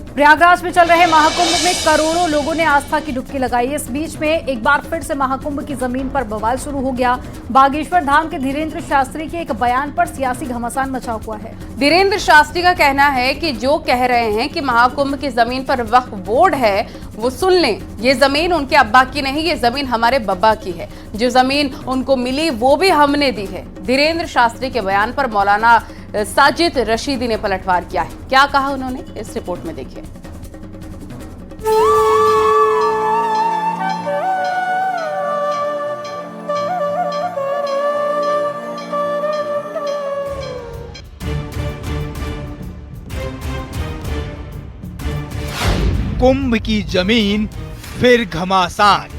प्रयागराज में चल रहे महाकुंभ में करोड़ों लोगों ने आस्था की डुबकी लगाई। इस बीच में एक बार फिर से महाकुंभ की जमीन पर बवाल शुरू हो गया। बागेश्वर धाम के धीरेन्द्र शास्त्री के एक बयान पर सियासी घमासान मचा हुआ है। धीरेन्द्र शास्त्री का कहना है कि जो कह रहे हैं कि महाकुंभ की जमीन पर वक्फ बोर्ड है, वो सुन लें। ये जमीन उनके अब्बा की नहीं, ये जमीन हमारे बब्बा की है। जो जमीन उनको मिली वो भी हमने दी है। धीरेन्द्र शास्त्री के बयान पर मौलाना साजिद रशीदी ने पलटवार किया है। क्या कहा उन्होंने, इस रिपोर्ट में देखिए। कुंभ की जमीन फिर घमासान।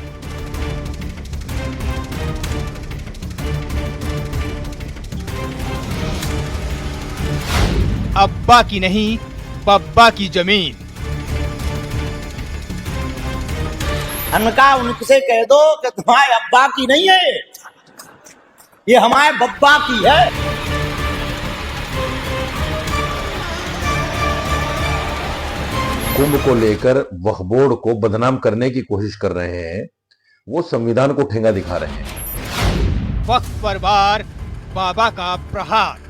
अब्बा की नहीं, बब्बा की जमीन। उनका उनसे कह दो कि तुम्हारे अब्बा की नहीं है, ये हमारे बब्बा की है। कुंभ को लेकर वक्फ बोर्ड को बदनाम करने की कोशिश कर रहे हैं। वो संविधान को ठेंगा दिखा रहे हैं। वक्फ पर वार, बाबा का प्रहार।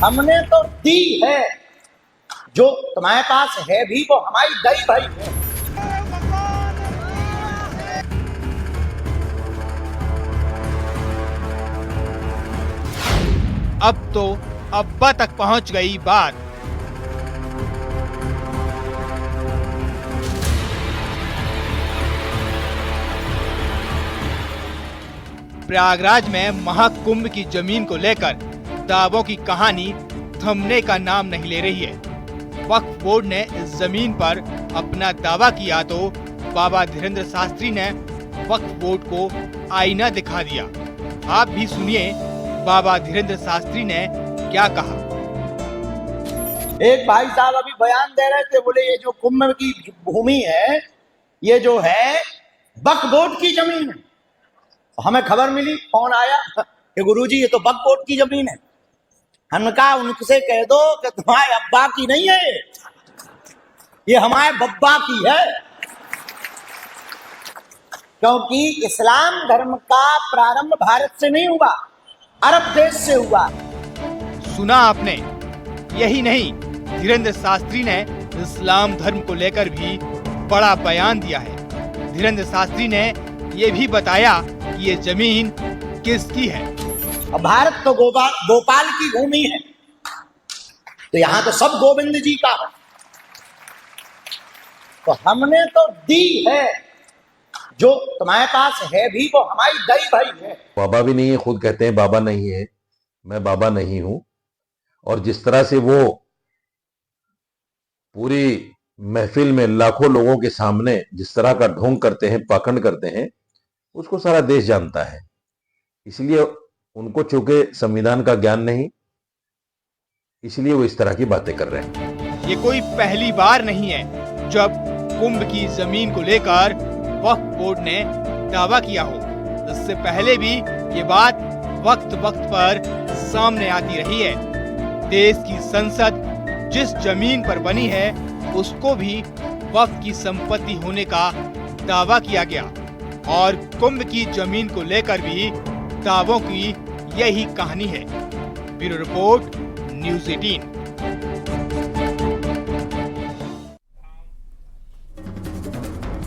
हमने तो दी है, जो तुम्हारे पास है भी वो हमारी दई भाई है। अब तो अब्बा तक पहुंच गई बात। प्रयागराज में महाकुंभ की जमीन को लेकर दावों की कहानी थमने का नाम नहीं ले रही है। वक्फ बोर्ड ने इस जमीन पर अपना दावा किया तो बाबा धीरेन्द्र शास्त्री ने वक्फ बोर्ड को आईना दिखा दिया। आप भी सुनिए बाबा धीरेन्द्र शास्त्री ने क्या कहा। एक भाई साहब अभी बयान दे रहे थे, बोले ये जो कुंभ की भूमि है, ये जो है वक्फ बोर्ड की जमीन है। हमें खबर मिली, फोन आया कि गुरुजी ये तो वक्फ बोर्ड की जमीन है। हमने कहा उनसे कह दो कि तुम्हारे अब्बा की नहीं है, ये हमारे बब्बा की है। क्योंकि इस्लाम धर्म का प्रारंभ भारत से नहीं हुआ, अरब देश से हुआ। सुना आपने, यही नहीं, धीरेन्द्र शास्त्री ने इस्लाम धर्म को लेकर भी बड़ा बयान दिया है। धीरेन्द्र शास्त्री ने ये भी बताया कि ये जमीन किसकी है। और भारत तो गोपाल की भूमि है, तो यहाँ तो सब गोविंद जी का है। तो हमने तो दी है, जो तुम्हारे पास है भी वो हमारी दई भाई है। बाबा भी नहीं है, खुद कहते हैं बाबा नहीं है, मैं बाबा नहीं हूं। और जिस तरह से वो पूरी महफिल में लाखों लोगों के सामने जिस तरह का ढोंग करते हैं, पाखंड करते हैं, उसको सारा देश जानता है। इसलिए उनको चूंकि संविधान का ज्ञान नहीं, इसलिए वो इस तरह की बातें कर रहे हैं। ये कोई पहली बार नहीं है जब कुंभ की जमीन को लेकर वक्फ बोर्ड ने दावा किया हो। इससे पहले भी ये बात वक्त वक्त पर सामने आती रही है। देश की संसद जिस जमीन पर बनी है, उसको भी वक्फ की संपत्ति होने का दावा किया गया। और कुंभ की जमीन को लेकर भी दावों की यही कहानी है। Bureau report, news 18।